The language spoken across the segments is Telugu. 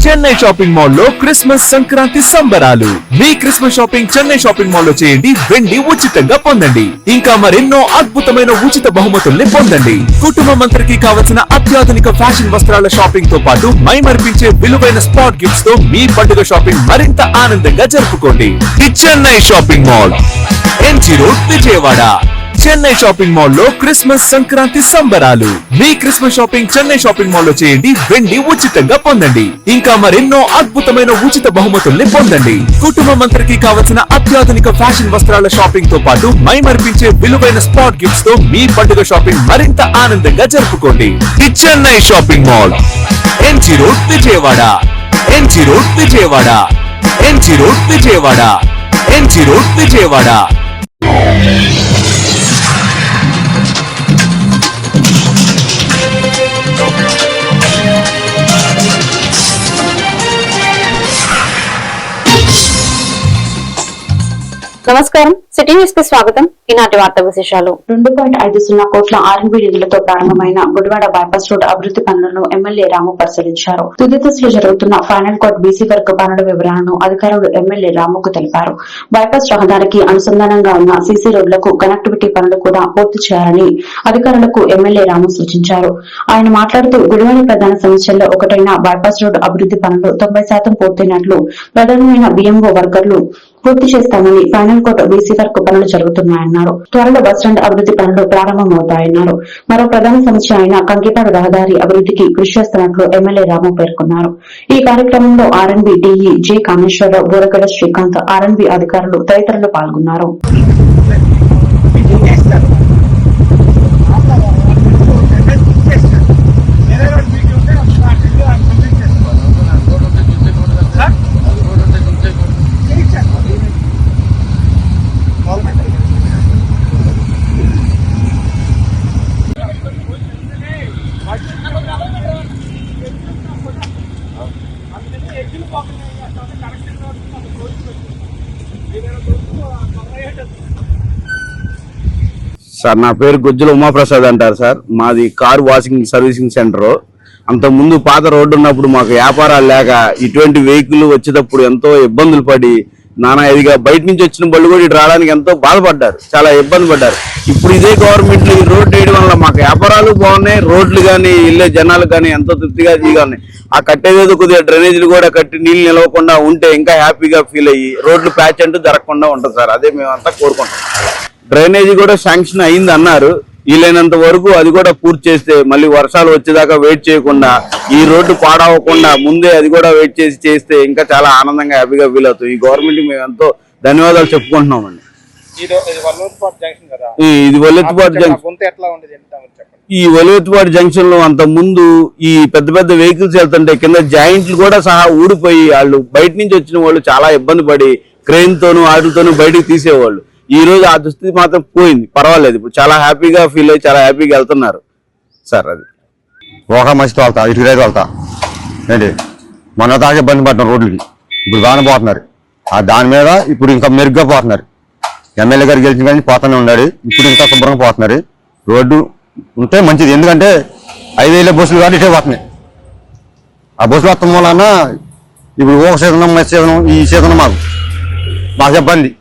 చెన్నై షాపింగ్ మాల్ లో క్రిస్మస్ సంక్రాంతి సంబరాలు. మీ Christmas shopping Chennai shopping mall లో చేయండి, వెండి ఉచితంగా పొందండి. ఇంకా మరెన్నో అద్భుతమైన ఉచిత బహుమతుల్ని పొందండి. కుటుంబం అందరికి కావలసిన అత్యాధునిక ఫ్యాషన్ వస్త్రాల షాపింగ్ తో పాటు మైమర్పించే విలువైన స్పాట్ గిఫ్ట్స్ తో మీ పండుగ షాపింగ్ మరింత ఆనందంగా జరుపుకోండి. The Chennai shopping mall, MG road, Vijayawada. Chennai shopping mall లో క్రిస్మస్ సంక్రాంతి సంబరాలు. మీ Christmas shopping Chennai shopping mall లో చేయండి, వెండి ఉచితంగా పొందండి. ఇంకా మరెన్నో అద్భుతమైన ఉచిత బహుమతుల్ని పొందండి. కుటుంబం అందరికి కావలసిన అత్యాధునిక ఫ్యాషన్ వస్త్రాల షాపింగ్ తో పాటు మైమర్పించే విలువైన స్పాట్ గిఫ్ట్స్ తో మీ పండుగ షాపింగ్ మరింత ఆనందంగా జరుపుకోండి. The Chennai shopping mall, MG road, Vijayawada. MG road, Vijayawada. MG road, Vijayawada. MG road, Vijayawada. నమస్కారం, సిటీ న్యూస్ కి స్వాగతం. ఈనాటి వార్తా విశేషాలు. 2.50 కోట్ల ఆర్ఎన్బి నిధులతో ప్రారంభమైన గుడివాడ బైపాస్ రోడ్ అభివృద్ధి పనులను ఎమ్మెల్యే రాము పరిశీలించారు. తుది దశలో జరుగుతున్న ఫైనల్ కోట్ బీసీ వర్గ పనుల వివరాలను అధికారులు ఎమ్మెల్యే రాముకు తెలిపారు. బైపాస్ రహదారికి అనుసంధానంగా ఉన్న సీసీ రోడ్లకు కనెక్టివిటీ పనులు కూడా పూర్తి చేయాలని అధికారులకు ఎమ్మెల్యే రాము సూచించారు. ఆయన మాట్లాడుతూ గుడివాడ ప్రధాన సమస్యల్లో ఒకటైన బైపాస్ రోడ్ అభివృద్ధి పనులు 90% పూర్తయినట్లు ప్రధానమైన బిఎంఓ వర్కర్లు పూర్తి చేస్తామని, ఫైనల్ కోట్ బీసీ వర్క్ పనులు జరుగుతున్నాయన్నారు. త్వరలో బస్టాండ్ అభివృద్ధి పనులు ప్రారంభమవుతాయన్నారు. మరో ప్రధాన సమస్య అయిన కంకిపాడు రహదారి అభివృద్ధికి కృషి చేస్తున్నట్లు ఎమ్మెల్యే రాము పేర్కొన్నారు. ఈ కార్యక్రమంలో RNB DE J Kameswararao, Boragada Srikanth, RNB అధికారులు తదితరులు పాల్గొన్నారు. సార్, నా పేరు గుజ్జుల ఉమాప్రసాద్ అంటారు సార్. మాది కార్ వాషింగ్ సర్వీసింగ్ సెంటర్. అంత ముందు పాత రోడ్డు ఉన్నప్పుడు మాకు వ్యాపారాలు లేక ఇటువంటి వెహికల్ వచ్చేటప్పుడు ఎంతో ఇబ్బందులు పడి నానా ఇదిగా బయట నుంచి వచ్చిన బళ్ళు కూడా ఇటు రావడానికి ఎంతో బాధపడ్డారు, చాలా ఇబ్బంది పడ్డారు. ఇప్పుడు ఇదే గవర్నమెంట్ ఈ రోడ్డు వేయడం వల్ల మాకు వ్యాపారాలు బాగున్నాయి, రోడ్లు కానీ వెళ్ళే జనాలు కానీ ఎంతో తృప్తిగా ఉన్నాయి. ఆ కట్టేదేదో కొద్దిగా డ్రైనేజీలు కూడా కట్టి నీళ్లు నిలవకుండా ఉంటే ఇంకా హ్యాపీగా ఫీల్ అయ్యి రోడ్లు ప్యాచ్ అంటూ జరగకుండా ఉంటుంది సార్. అదే మేమంతా కోరుకుంటాం. డ్రైనేజీ కూడా శాంక్షన్ అయింది అన్నారు. వీలైనంత వరకు అది కూడా పూర్తి చేస్తే మళ్ళీ వర్షాలు వచ్చేదాకా వెయిట్ చేయకుండా ఈ రోడ్డు పాడవకుండా ముందే అది కూడా వెయిట్ చేస్తే ఇంకా చాలా ఆనందంగా హ్యాపీగా ఫీల్ అవుతాం. ఈ గవర్నమెంట్ మేము ఎంతో ధన్యవాదాలు చెప్పుకుంటున్నామండి. ఇది వల్లెత్తుపాటు జంక్షన్. ఈ వల్లెత్తుపాటు జంక్షన్ లో అంత ముందు ఈ పెద్ద పెద్ద వెహికల్స్ వెళ్తుంటే కింద జాయింట్లు కూడా సహా ఊడిపోయి వాళ్ళు బయట నుంచి వచ్చిన వాళ్ళు చాలా ఇబ్బంది పడి క్రెయిన్ తోనూ వాటితోనూ బయటకు తీసేవాళ్ళు. ఈ రోజు ఆ దుస్థితి మాత్రం పోయింది, పర్వాలేదు. ఇప్పుడు చాలా హ్యాపీగా ఫీల్ అయ్యి చాలా హ్యాపీగా వెళ్తున్నారు సార్. అది ఒక మనిషితో వెళ్తా, ఇటు రైతు వెళ్తా ఏంటి మొన్న దాకా ఇబ్బంది పడుతున్నారు రోడ్లకి, ఇప్పుడు బాగానే పోతున్నారు. దాని మీద ఇప్పుడు ఇంకా మెరుగ్గా పోతున్నారు. ఎమ్మెల్యే గారు గెలిచిన కానీ పోతూనే ఉన్నాడు, ఇప్పుడు ఇంకా శుభ్రంగా పోతున్నారు. రోడ్డు ఉంటే మంచిది, ఎందుకంటే 5,000 బస్సులు కానీ ఇటే పోతున్నాయి. ఆ బస్సులు వస్తాం వలన ఇప్పుడు ఒక సీజనం మంచి సీజనం, ఈ సీజనం మాకు ఇబ్బంది.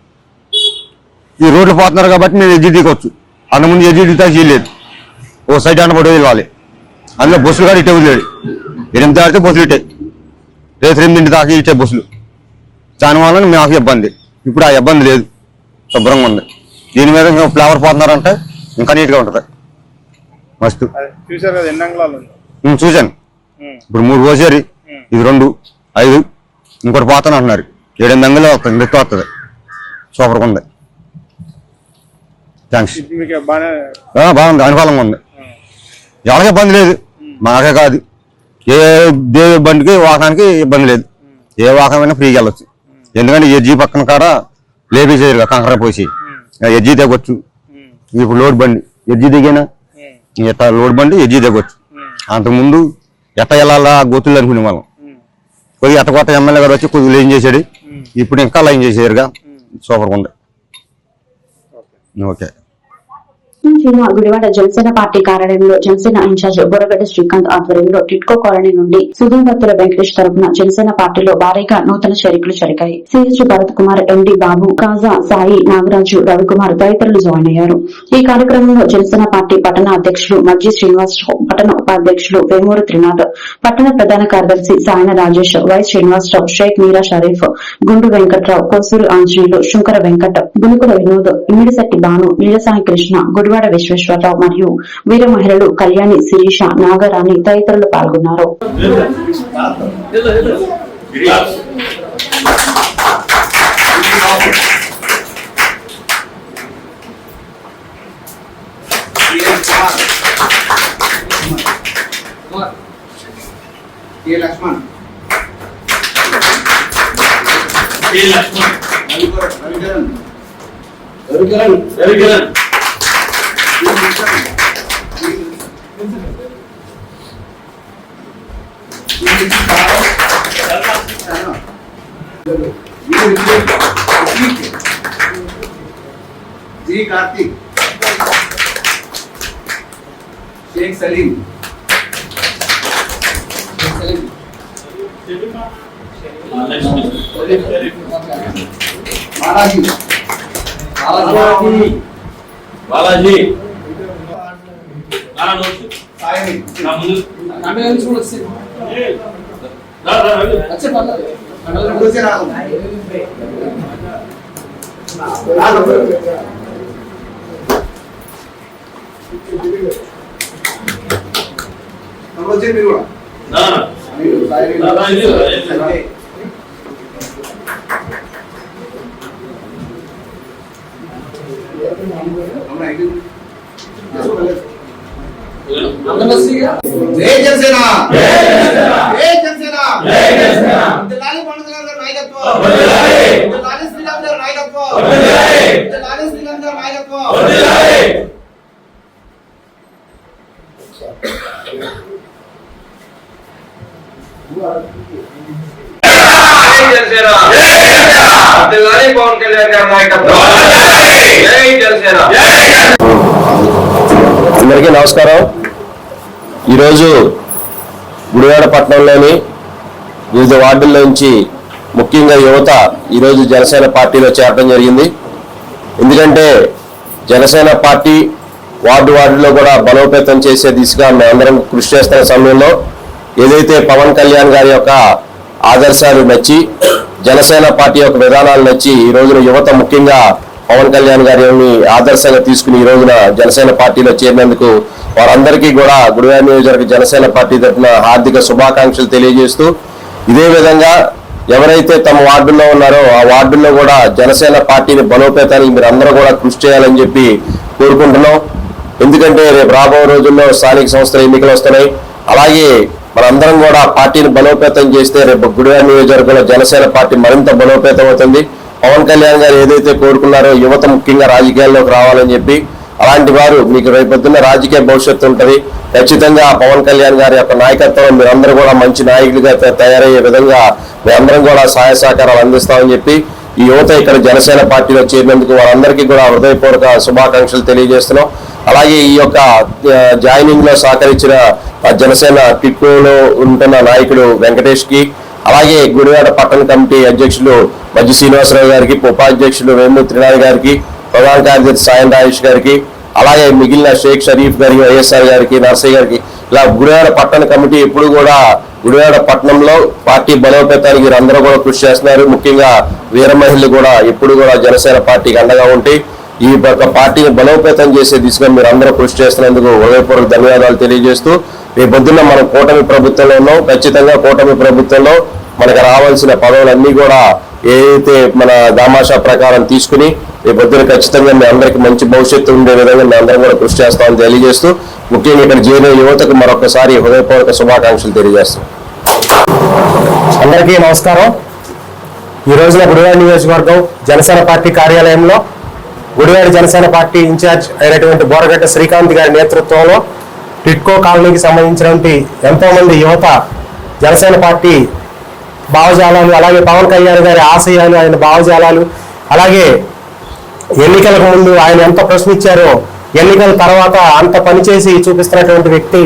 ఈ రోడ్లు పోతున్నారు కాబట్టి మేము ఎడ్జీ దిగొచ్చు, అంతకుముందు ఎడ్జీ దిగుతా చేయలేదు. ఓ సైడ్ అన్నపడి వెళ్ళాలి, అందులో బస్సులు కూడా ఇటే వదిలేడు. 8 దాటితే బస్సులు ఇటే, రేపు 8 దాకా ఇటే బస్సులు. దానివల్ల మాకు ఇబ్బంది. ఇప్పుడు ఆ ఇబ్బంది లేదు, శుభ్రంగా ఉంది. దీని మీద ఇంకా ఫ్లేవర్ పోతున్నారంటే ఇంకా నీట్గా ఉంటుంది. మస్తు చూశాను. ఇప్పుడు 3 పోసారు, ఇది 2, 5 ఇంకోటి పోతాను అంటున్నారు. 7-8 అంగులు వస్తుంది, నెక్స్ట్ వస్తుంది. సూపర్గా ఉంది. థ్యాంక్స్. బాగుంది, అనుకూలంగా ఉంది. ఎవరికి ఇబ్బంది లేదు, మాకే కాదు, ఏ దేవి బండికి వాహనానికి ఇబ్బంది లేదు. ఏ వాహనమైనా ఫ్రీగా వెళ్ళొచ్చు. ఎందుకంటే ఎడ్జీ పక్కన కాడ లేపేసేది కంకర పోసి ఎడ్జీ దిగొచ్చు. ఇప్పుడు లోడ్ బండి ఎడ్జీ దిగినా ఎట్లా లోడ్ బండి ఎడ్జీ దిగొచ్చు. అంతకుముందు ఎట్ట వెళ్ళాలా గోతులు అనుకునే వాళ్ళం. కొద్దిగా ఎట్ట కొత్త ఎమ్మెల్యే గారు వచ్చి కొద్దిగా లైన్ చేసాడు, ఇప్పుడు ఇంకా లైన్ చేసారుగా. సూపర్గా ఉంది. ఓకే. గుడివాడ జనసేన పార్టీ కార్యాలయంలో జనసేన ఇన్ఛార్జ్ బొరగడ్డ శ్రీకాంత్ ఆధ్వర్యంలో టిట్కో కాలనీ నుండి సుధీవర్తుల వెంకటేష్ తరపున జనసేన పార్టీలో భారీగా నూతన చేరికలు జరిగాయి. సిహెచ్ భరత్ కుమార్, ఎండి బాబు, కాజా సాయి, నాగరాజు, రవికుమార్ తదితరులు జాయిన్ అయ్యారు. ఈ కార్యక్రమంలో జనసేన పార్టీ పట్టణ అధ్యక్షులు మజ్జి శ్రీనివాసరావు, పట్టణ ఉపాధ్యక్షులు వేమూరు త్రినాథ్, పట్టణ ప్రధాన కార్యదర్శి సాయన రాజేష్, వై శ్రీనివాసరావు, షేక్ మీరా షరీఫ్, గుండు వెంకట్రావు, కోసూరు ఆంజనేయులు, శంకర వెంకట్, గునుకుల వినోద్, ఇమిడిశెట్టి భాను, నీలసాయి కృష్ణ, గుడివాడ విశ్వేశ్వరరావు మరియు వీర మహిళలు కళ్యాణి, శిరీష, నాగరాణి తదితరులు పాల్గొన్నారు. जी कार्तिक, शेख सलीम, बालाजी, बालाजी जय जनसेना, जय जनसेना, लाली पांडुरंग गाరి నాయకత్వం, లాలి శ్రీరామ్ గారి నాయకత్వం, లాలి శ్రీరామ్ గారి నాయకత్వం. పవన్ కళ్యాణ్ గారి నాయకత్వం. జై జనసేన. అందరికీ నమస్కారం. ఈరోజు గుడివాడ పట్టణంలోని వివిధ వార్డుల్లోంచి ముఖ్యంగా యువత ఈరోజు జనసేన పార్టీలో చేరడం జరిగింది. ఎందుకంటే జనసేన పార్టీ వార్డులో కూడా బలోపేతం చేసే దిశగా మేమందరం కృషి చేస్తున్న సమయంలో ఏదైతే పవన్ కళ్యాణ్ గారి యొక్క ఆదర్శాలు నచ్చి, జనసేన పార్టీ యొక్క విధానాలు నచ్చి ఈ రోజున యువత ముఖ్యంగా పవన్ కళ్యాణ్ గారిని ఆదర్శంగా తీసుకుని ఈ రోజున జనసేన పార్టీలో చేరినందుకు వారందరికీ కూడా గుడివాడ నియోజకవర్గ జనసేన పార్టీ తరఫున హార్దిక శుభాకాంక్షలు తెలియజేస్తూ, ఇదే విధంగా ఎవరైతే తమ వార్డుల్లో ఉన్నారో ఆ వార్డుల్లో కూడా జనసేన పార్టీని బలోపేతానికి మీరు అందరూ కూడా కృషి చేయాలని చెప్పి కోరుకుంటున్నాం. ఎందుకంటే రేపు రాబో రోజుల్లో స్థానిక సంస్థల ఎన్నికలు వస్తున్నాయి. అలాగే మనందరం కూడా పార్టీని బలోపేతం చేస్తే రేపు గుడివాడ నియోజకవర్గంలో జనసేన పార్టీ మరింత బలోపేతం అవుతుంది. పవన్ కళ్యాణ్ గారు ఏదైతే కోరుకున్నారో యువత ముఖ్యంగా రాజకీయాల్లోకి రావాలని చెప్పి, అలాంటి వారు మీకు రేపొద్దున్న రాజకీయ భవిష్యత్తు ఉంటుంది. ఖచ్చితంగా పవన్ కళ్యాణ్ గారి యొక్క నాయకత్వం మీరందరూ కూడా మంచి నాయకులుగా తయారయ్యే విధంగా మేమందరం కూడా సహాయ సహకారాలు అందిస్తామని చెప్పి ఈ యువత ఇక్కడ జనసేన పార్టీలో చేరినందుకు వారందరికీ కూడా హృదయపూర్వక శుభాకాంక్షలు తెలియజేస్తున్నాం. అలాగే ఈ యొక్క జాయినింగ్ లో సహకరించిన జనసేన టిట్కోలో ఉంటున్న నాయకుడు వెంకటేష్ కి, అలాగే గుడివాడ పట్టణ కమిటీ అధ్యక్షులు మజ్జి శ్రీనివాసరావు గారికి, ఉపాధ్యక్షులు వేమూరు త్రినాథ్ గారికి, ప్రధాన కార్యదర్శి సాయం రాజేష్ గారికి, అలాగే మిగిలిన షేక్ షరీఫ్ గారికి, వైఎస్ఆర్ గారికి, నర్సయ్య గారికి, ఇలా గుడివాడ పట్టణ కమిటీ ఎప్పుడు కూడా గుడివాడ పట్టణంలో పార్టీ బలోపేతానికి వీరందరూ కూడా కృషి చేస్తున్నారు. ముఖ్యంగా వీర మహిళలు కూడా ఎప్పుడు కూడా జనసేన పార్టీకి అండగా ఉంటే ఈ పార్టీని బలోపేతం చేసే దిశగా మీరు అందరూ కృషి చేస్తున్నందుకు హృదయపూర్వక ధన్యవాదాలు తెలియజేస్తూ, రేపొద్దున్న మనం కూటమి ప్రభుత్వంలో ఉన్నాం. ఖచ్చితంగా కూటమి ప్రభుత్వంలో మనకు రావాల్సిన పదవులన్నీ కూడా ఏదైతే మన దామాషా ప్రకారం తీసుకుని రేపొద్దున ఖచ్చితంగా మీ అందరికీ మంచి భవిష్యత్తు ఉండే విధంగా మీ అందరం కూడా కృషి చేస్తామని తెలియజేస్తూ, ముఖ్యంగా ఇక్కడ చేరిన యువతకు మరొకసారి హృదయపూర్వక శుభాకాంక్షలు తెలియజేస్తాం. అందరికీ నమస్కారం. ఈ రోజున గుడివాడ నియోజకవర్గం జనసేన పార్టీ కార్యాలయంలో గుడివాడ జనసేన పార్టీ ఇన్ఛార్జ్ అయినటువంటి బొరగడ్డ శ్రీకాంత్ గారి నేతృత్వంలో టిట్కో కాలనీకి సంబంధించినటువంటి ఎంతో మంది యువత జనసేన పార్టీ భావజాలాలు, అలాగే పవన్ కళ్యాణ్ గారి ఆశయాలు, ఆయన భావజాలాలు, అలాగే ఎన్నికలకు ముందు ఆయన ఎంత ప్రశ్నించారో ఎన్నికల తర్వాత అంత పనిచేసి చూపిస్తున్నటువంటి వ్యక్తి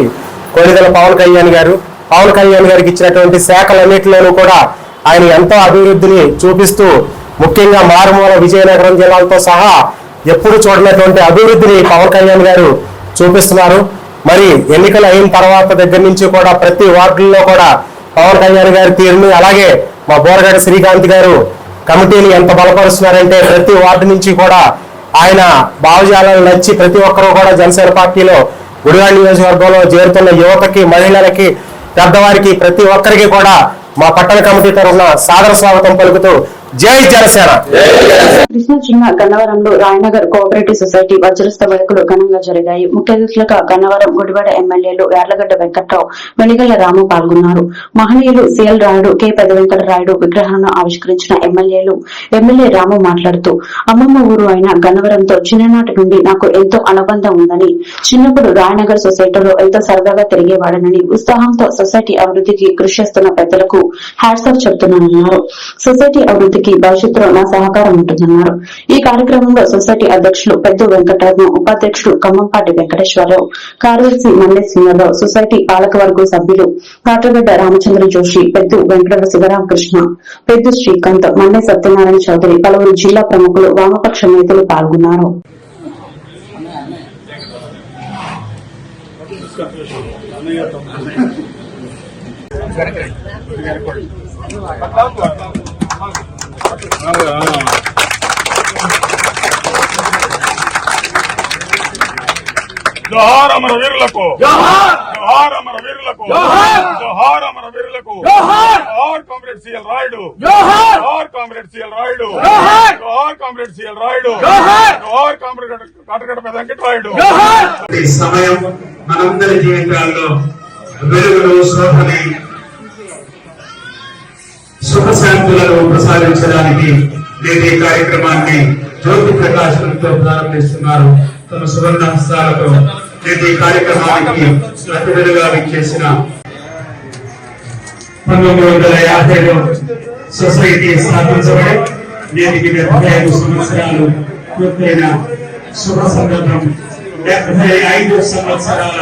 కొణిదెల పవన్ కళ్యాణ్ గారు. పవన్ కళ్యాణ్ గారికి ఇచ్చినటువంటి శాఖలన్నింటిలోనూ కూడా ఆయన ఎంతో అభివృద్ధిని చూపిస్తూ, ముఖ్యంగా మారుమూల విజయనగరం జిల్లాలతో సహా ఎప్పుడు చూడనటువంటి అభివృద్ధిని పవన్ కళ్యాణ్ గారు చూపిస్తున్నారు. మరి ఎన్నికలు అయిన తర్వాత దగ్గర నుంచి కూడా ప్రతి వార్డుల్లో కూడా పవన్ కళ్యాణ్ గారి తీరుని, అలాగే మా బోరగడ్డ శ్రీకాంత్ గారు కమిటీని ఎంత బలపరుస్తున్నారంటే ప్రతి వార్డు నుంచి కూడా ఆయన భావజాలను నచ్చి ప్రతి ఒక్కరూ కూడా జనసేన పార్టీలో గుడివాడ నియోజకవర్గంలో చేరుతున్న యువతకి, మహిళలకి, పెద్దవారికి ప్రతి ఒక్కరికి కూడా మా పట్టణ కమిటీ తరఫున సాదర స్వాగతం పలుకుతూ జై జనసేన. కృష్ణా జిల్లా గన్నవరంలో రాయనగర్ కోఆపరేటివ్ సొసైటీ వజ్రస్త వేడుకలు ఘనంగా జరిగాయి. ముఖ్య అతిథులుగా గన్నవరం గుడివాడ ఎమ్మెల్యేలు యార్లగడ్డ వెంకట్రావు, వెలిగళ్ల రాము పాల్గొన్నారు. మహనీయులు సిఎల్ రాయుడు, కె పెద్ద వెంకట రాయుడు విగ్రహాలను ఆవిష్కరించిన ఎమ్మెల్యే రాము మాట్లాడుతూ, అమ్మమ్మ ఊరు అయిన గన్నవరంతో చిన్ననాటి నుండి నాకు ఎంతో అనుబంధం ఉందని, చిన్నప్పుడు రాయనగర్ సొసైటీలో ఎంతో సరదాగా తిరిగేవాడనని, ఉత్సాహంతో సొసైటీ అభివృద్ధికి కృషి చేస్తున్న పెద్దలకు హ్యాట్స్ ఆఫ్ చెబుతున్నానన్నారు. సొసైటీ అభివృద్ధికి భవిష్యత్తులో నా సహకారం ఉంటుందన్నారు. ఈ కార్యక్రమంలో సొసైటీ అధ్యక్షులు పెద్ద వెంకటరత్నం, ఉపాధ్యక్షుడు ఖమ్మంపాటి వెంకటేశ్వరరావు, కార్యదర్శి మండే సింగరావు, సొసైటీ పాలకవర్గ సభ్యులు కాట్రగడ్డ రామచంద్ర జోషి, పెద్దు వెంకట శివరామకృష్ణ, పెద్దు శ్రీకాంత్, మండే సత్యనారాయణ చౌదరి, పలువురు జిల్లా ప్రముఖులు, వామపక్ష నేతలు పాల్గొన్నారు. జోహార్ అమర వీరులకు, జోహార్ అమర వీరులకు, జోహార్ అమర వీరులకు, జోహార్ కామ్రేడ్ సిఎల్ రాయుడు, జోహార్ కామ్రేడ్ సిఎల్ రాయుడు, జోహార్ కామ్రేడ్ సిఎల్ రాయుడు, జోహార్ కామ్రేడ్ కాటగడ్డ పెద్ద వెంకట రాయుడు. ఈ సమయం మనందరి జీవితాల్లో వెలుగులు, శోభని, సుఖశాంతులను ప్రసాదించడానికి నేటి ఈ కార్యక్రమాన్ని జ్యోతి ప్రకాశంతో ప్రారంభిస్తున్నారు. తమ సువర్ణ హస్తాలతో నేటి ఈ కార్యక్రమానికి అతిథులుగా విచ్చేసిన 1950లో సొసైటీ స్థాపించబడి నేటికి 75 సంవత్సరాలు పూర్తయిన శుభ సందర్భం. 75 సంవత్సరాల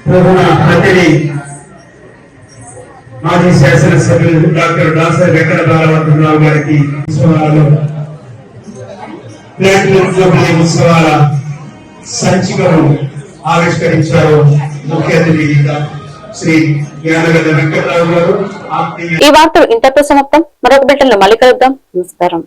ప్రధాన అతిథి మాజీ శాసనసభ్యులు డాక్టర్ దాసరి వెంకట బాలవర్ధనరావు గారికి ఉత్సవాలలో ప్లాటినం జూబ్లీ ఉత్సవాల సంచికను ఆవిష్కరించారు. ముఖ్య అతిథిగా శ్రీ యానగడ్డ వెంకటరావు గారు. ఈ వార్తలు ఇంతటితో సమాప్తం. మరొక బిడ్డల్లో మళ్ళీ కలుద్దాం. నమస్కారం.